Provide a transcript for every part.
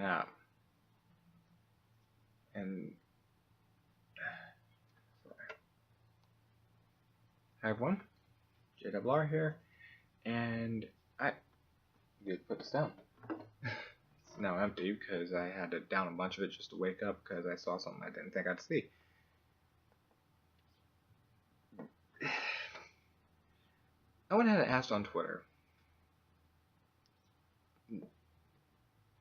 nap. And hi everyone, JWR here, and I did put this down. It's now empty because I had to down a bunch of it just to wake up because I saw something I didn't think I'd see. I went ahead and asked on Twitter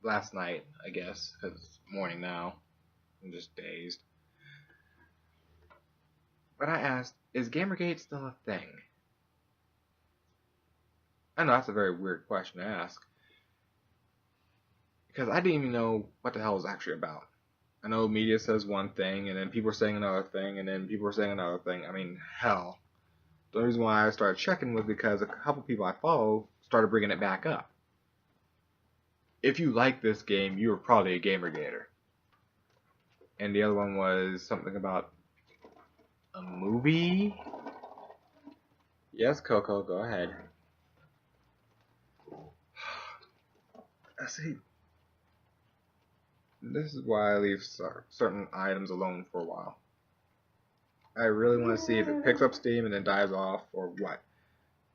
last night, I guess, because it's morning now. I'm just dazed. But I asked, is GamerGate still a thing? I know that's a very weird question to ask, because I didn't even know what the hell it was actually about. I know media says one thing, and then people are saying another thing, and then people are saying another thing. I mean, hell. The reason why I started checking was because a couple people I follow started bringing it back up. If you like this game, you are probably a GamerGater. And the other one was something about a movie? Yes, Coco, go ahead. See, this is why I leave certain items alone for a while. I really want to see if it picks up steam and then dies off or what.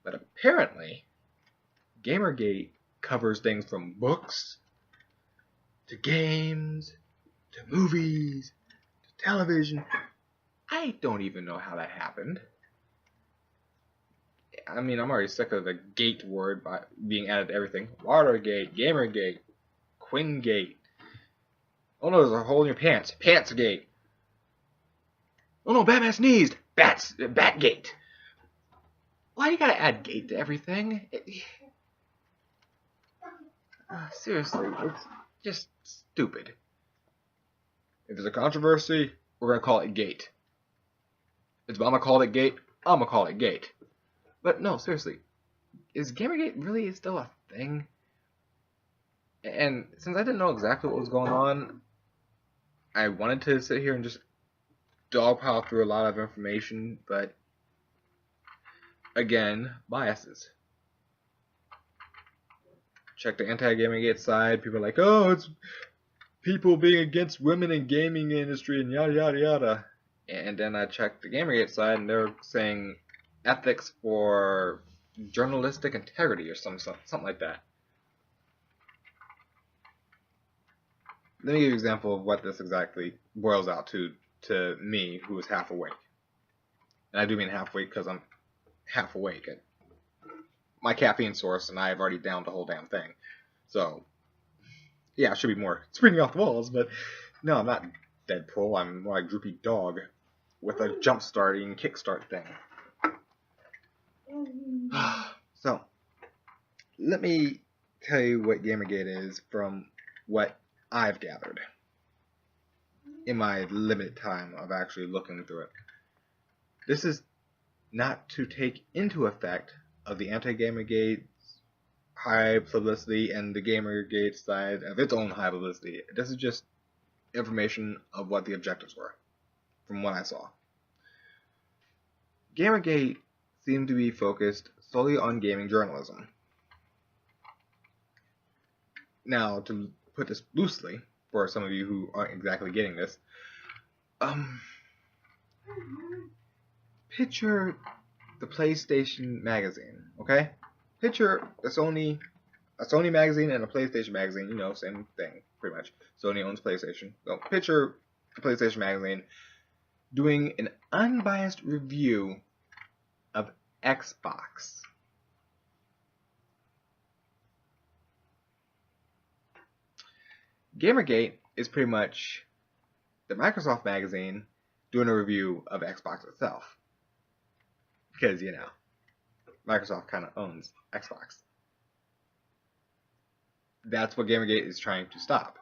But apparently, GamerGate covers things from books to games to movies to television. I don't even know how that happened. I mean, I'm already sick of the gate word being added to everything. Watergate, GamerGate, Quingate. Oh no, there's a hole in your pants. Pantsgate. Oh no, Batman sneezed. Batgate. Why do you gotta add gate to everything? Seriously, it's just stupid. If there's a controversy, we're gonna call it gate. If Mama called it gate, I'm gonna call it gate. But no, seriously, is GamerGate really still a thing? And since I didn't know exactly what was going on, I wanted to sit here and just dogpile through a lot of information, but again, biases. Check the anti-GamerGate side, people are like, oh, it's people being against women in gaming industry and yada yada yada. And then I checked the GamerGate side and they're saying ethics for journalistic integrity or something like that. Let me give you an example of what this exactly boils out to me, who is half awake. And I do mean half awake because I'm half awake. My caffeine source and I have already downed the whole damn thing. So, yeah, I should be more springing off the walls, but no, I'm not Deadpool. I'm more like Droopy Dog with a jump-starting kickstart thing. So, let me tell you what GamerGate is from what I've gathered in my limited time of actually looking through it. This is not to take into effect of the anti-GamerGate high publicity and the GamerGate side of its own high publicity. This is just information of what the objectives were from what I saw. GamerGate seemed to be focused solely on gaming journalism. Now, to put this loosely, for some of you who aren't exactly getting this, picture the PlayStation magazine, okay? Picture a Sony magazine and a PlayStation magazine, you know, same thing, pretty much. Sony owns PlayStation. So picture the PlayStation magazine doing an unbiased review of Xbox. GamerGate is pretty much the Microsoft magazine doing a review of Xbox itself. Because, you know, Microsoft kind of owns Xbox. That's what GamerGate is trying to stop.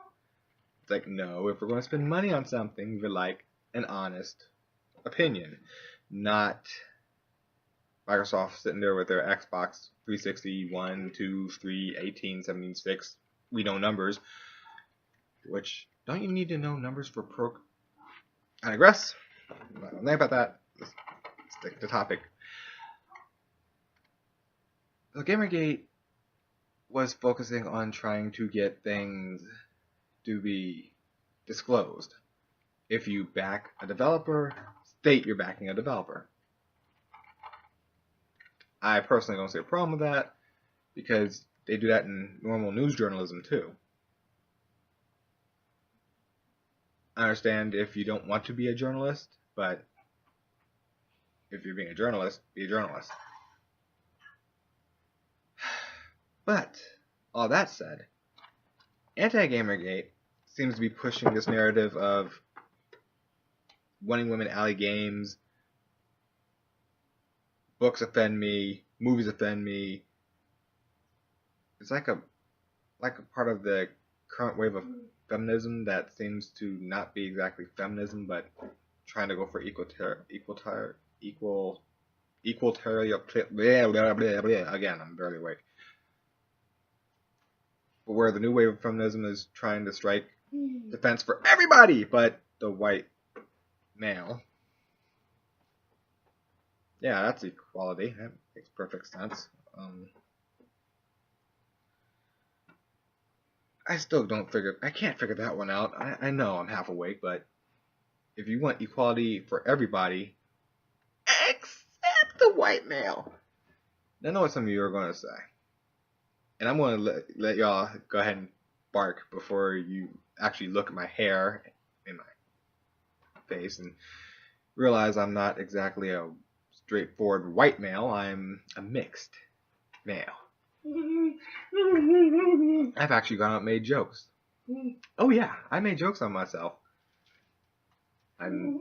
It's like, no, if we're going to spend money on something, we like an honest opinion. Not Microsoft sitting there with their Xbox 360, 1, 2, 3, 18, 17, 6, we know numbers. Which, don't you need to know numbers for I digress. I'm not going to think about that. Let's stick to topic. So GamerGate was focusing on trying to get things to be disclosed. If you back a developer, state you're backing a developer. I personally don't see a problem with that because they do that in normal news journalism too. I understand if you don't want to be a journalist, but if you're being a journalist, be a journalist. But, all that said, Anti-Gamergate seems to be pushing this narrative of wanting women alley games, books offend me, movies offend me. It's like a part of the current wave of feminism that seems to not be exactly feminism, but trying to go for again, I'm barely awake. But where the new wave of feminism is trying to strike defense for everybody but the white male. Yeah, that's equality. That makes perfect sense. I still I can't figure that one out. I know I'm half awake, but if you want equality for everybody, except the white male, I know what some of you are going to say. And I'm going to let y'all go ahead and bark before you actually look at my hair in my face and realize I'm not exactly a straightforward white male. I'm a mixed male. I've actually gone out and made jokes. Oh yeah, I made jokes on myself. I'm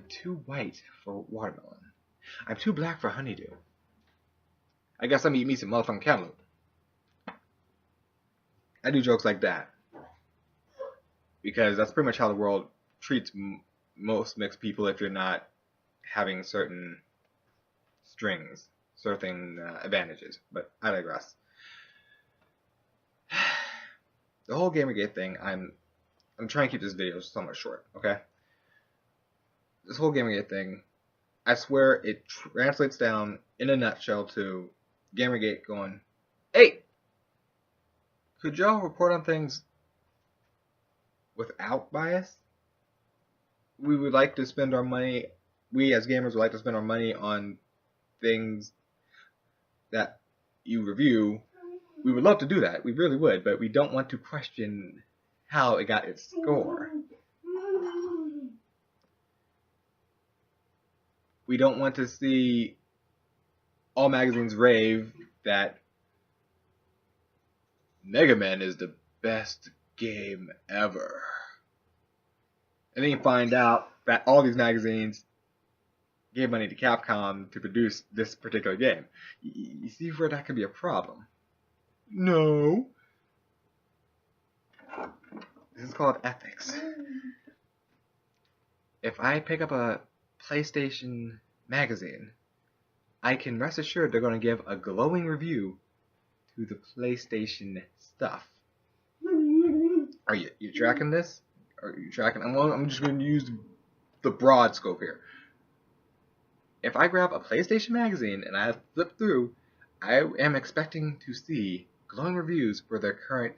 too white for watermelon. I'm too black for honeydew. I guess I'm eating me some motherfucking cantaloupe. I do jokes like that because that's pretty much how the world treats most mixed people if you're not having certain strings, certain advantages. But I digress. The whole GamerGate thing, I'm trying to keep this video somewhat short, okay? This whole GamerGate thing, I swear it translates down in a nutshell to GamerGate going, hey, could y'all report on things without bias? We would like to spend our money, we as gamers would like to spend our money on things that you review. We would love to do that, we really would, but we don't want to question how it got its score. We don't want to see all magazines rave that Mega Man is the best game ever. And then you find out that all these magazines gave money to Capcom to produce this particular game. You see where that could be a problem? No. This is called ethics. If I pick up a PlayStation magazine, I can rest assured they're going to give a glowing review to the PlayStation stuff. Are you tracking this? Are you tracking? I'm just going to use the broad scope here. If I grab a PlayStation magazine and I flip through, I am expecting to see glowing reviews for their current,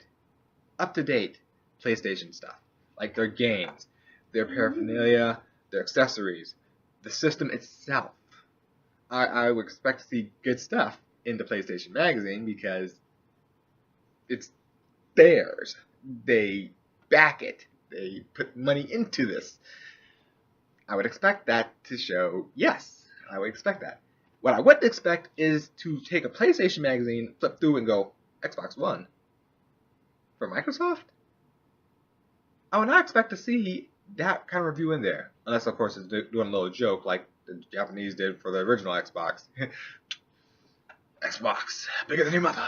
up-to-date PlayStation stuff. Like their games, their paraphernalia, their accessories, the system itself. I would expect to see good stuff in the PlayStation magazine because it's theirs. They back it. They put money into this. I would expect that to show, yes, I would expect that. What I wouldn't expect is to take a PlayStation magazine, flip through and go, Xbox One for Microsoft? I would not expect to see that kind of review in there. Unless, of course, it's doing a little joke like the Japanese did for the original Xbox. Xbox, bigger than your mother.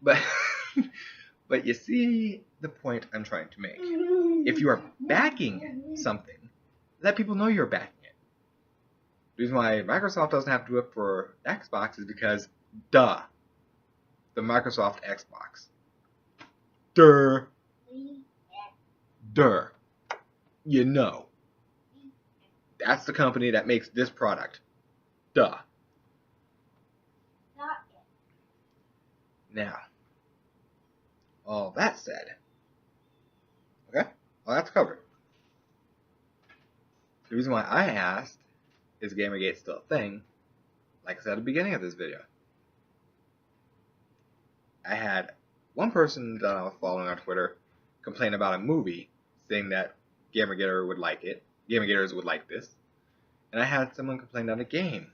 But you see the point I'm trying to make. If you are backing something, let people know you're backing it. The reason why Microsoft doesn't have to do it for Xbox is because, duh, the Microsoft Xbox. Durr. You know. That's the company that makes this product. Duh. Now, all that said, okay, all that's covered. The reason why I asked, is GamerGate still a thing? Like I said at the beginning of this video, I had one person that I was following on Twitter complain about a movie, saying that GamerGaters would like this, and I had someone complain about a game.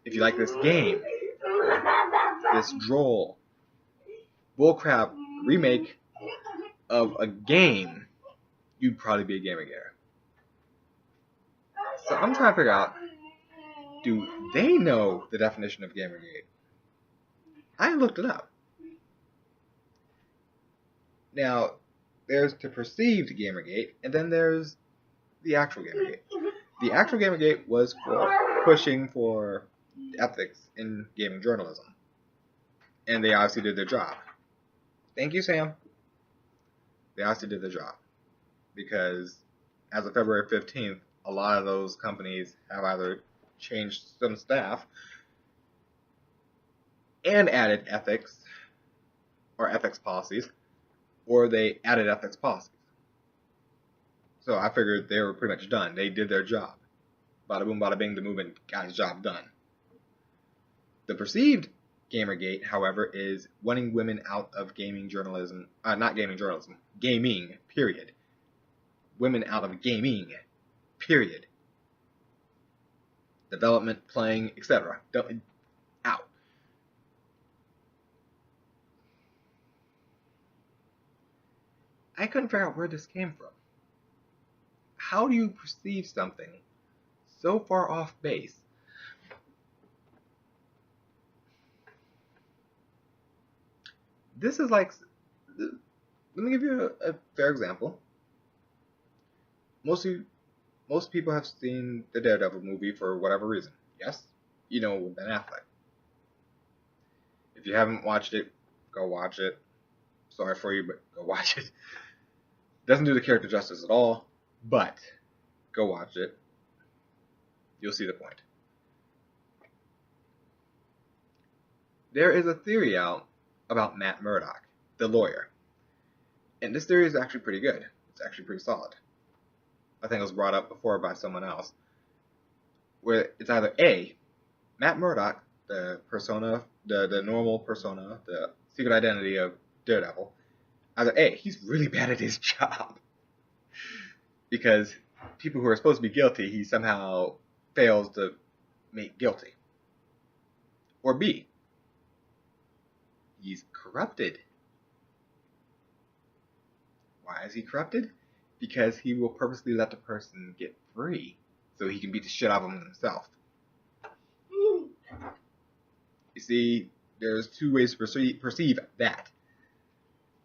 If you like this game, this droll, bullcrap remake of a game, you'd probably be a GamerGater. So I'm trying to figure out, do they know the definition of GamerGate? I looked it up. Now, there's the perceived GamerGate, and then there's the actual GamerGate. The actual GamerGate was for pushing for ethics in gaming journalism. And they obviously did their job. Thank you, Sam. They obviously did their job. Because as of February 15th, a lot of those companies have either changed some staff and added ethics or ethics policies, or they added ethics policies. So I figured they were pretty much done. They did their job. Bada boom, bada bing, the movement got his job done. The perceived GamerGate, however, is wanting women out of gaming journalism, not gaming journalism, gaming, period. Women out of gaming, period. Development, playing, etc. Out. I couldn't figure out where this came from. How do you perceive something so far off base? This is like, let me give you a fair example. Most people have seen the Daredevil movie for whatever reason. Yes? You know Ben Affleck. If you haven't watched it, go watch it. Sorry for you, but go watch it. Doesn't do the character justice at all, but go watch it. You'll see the point. There is a theory out about Matt Murdock, the lawyer. And this theory is actually pretty good. It's actually pretty solid. I think it was brought up before by someone else. Where it's either A, Matt Murdock, the persona, the normal persona, the secret identity of Daredevil, either A, he's really bad at his job. Because people who are supposed to be guilty, he somehow fails to make guilty. Or B, he's corrupted. Why is he corrupted? Because he will purposely let the person get free so he can beat the shit out of them himself. You see, there's two ways to perceive that.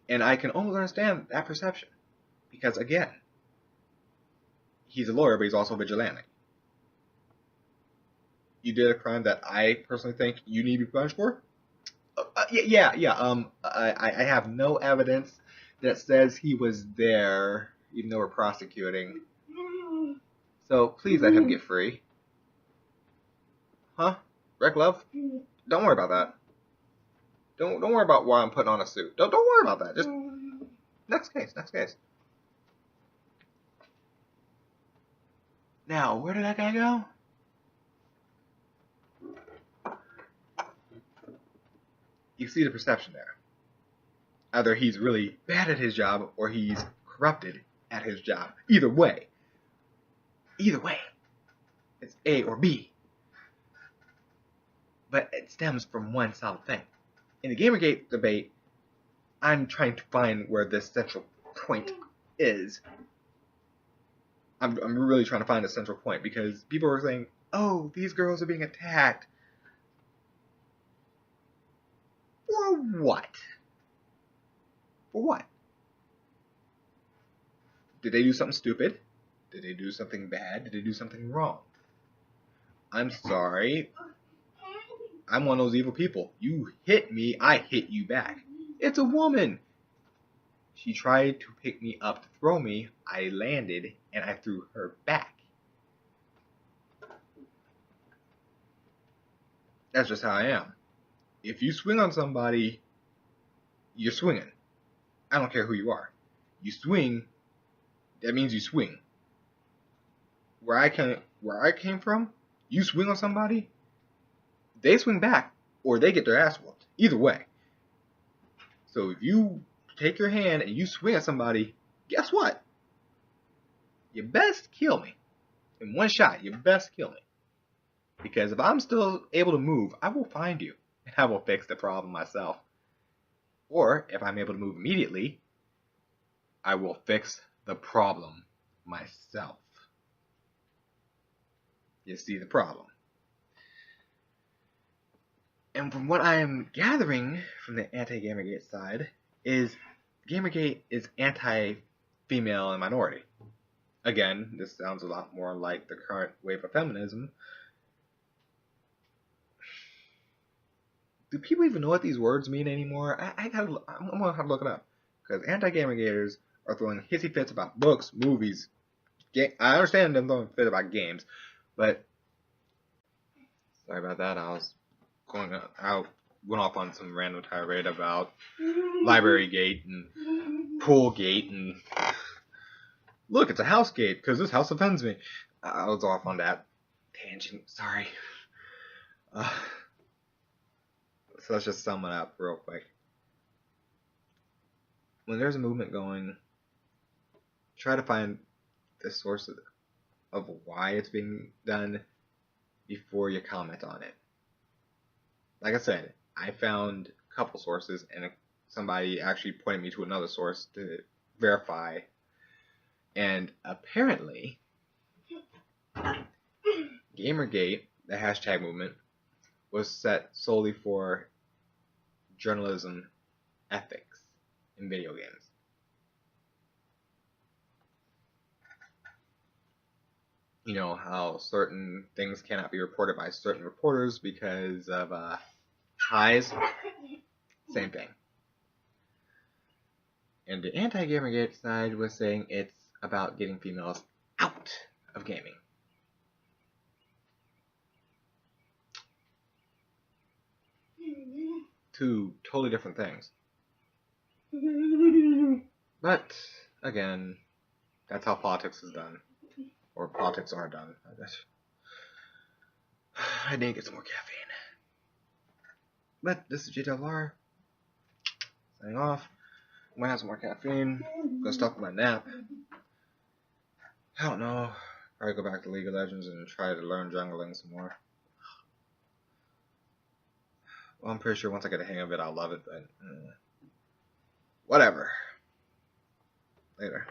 And I can almost understand that perception. Because again, he's a lawyer, but he's also a vigilante. You did a crime that I personally think you need to be punished for? I have no evidence that says he was there, even though we're prosecuting. So please let him get free. Huh? Wreck Love? Don't worry about that. Don't worry about why I'm putting on a suit. Don't worry about that. Just next case. Now, where did that guy go? You see the perception there. Either he's really bad at his job or he's corrupted at his job. Either way, it's A or B. But it stems from one solid thing. In the Gamergate debate, I'm trying to find where this central point is. I'm really trying to find a central point because people are saying, oh, these girls are being attacked. For what? For what? Did they do something stupid? Did they do something bad? Did they do something wrong? I'm sorry. I'm one of those evil people. You hit me, I hit you back. It's a woman. She tried to pick me up to throw me. I landed, and I threw her back. That's just how I am. If you swing on somebody, you're swinging. I don't care who you are. You swing, that means you swing. Where I came from, you swing on somebody, they swing back, or they get their ass whooped. Either way. So if you take your hand and you swing at somebody, guess what? You best kill me. In one shot, you best kill me. Because if I'm still able to move, I will find you. And I will fix the problem myself. Or, if I'm able to move immediately, I will fix the problem myself. You see the problem. And from what I am gathering from the anti-GamerGate side, is GamerGate is anti-female and minority. Again, this sounds a lot more like the current wave of feminism. Do people even know what these words mean anymore? I'm gonna have to look it up. Because anti-GamerGaters are throwing hissy fits about books, movies. I understand them throwing fits about games, but sorry about that. I went off on some random tirade about library gate and pool gate and look, it's a house gate because this house offends me. I was off on that tangent. Sorry. So let's just sum it up real quick. When there's a movement going, try to find the source of why it's being done before you comment on it. Like I said, I found a couple sources and somebody actually pointed me to another source to verify. And apparently, GamerGate, the hashtag movement, was set solely for journalism ethics in video games. You know how certain things cannot be reported by certain reporters because of ties? Same thing. And the anti-GamerGate side was saying it's about getting females out of gaming. Two totally different things. But, again, that's how politics is done. Or politics are done, I guess. I need to get some more caffeine. But this is GWR. Signing off. I'm gonna have some more caffeine. Gonna stop my nap. I don't know. Probably go back to League of Legends and try to learn jungling some more. Well, I'm pretty sure once I get a hang of it, I'll love it, but whatever. Later.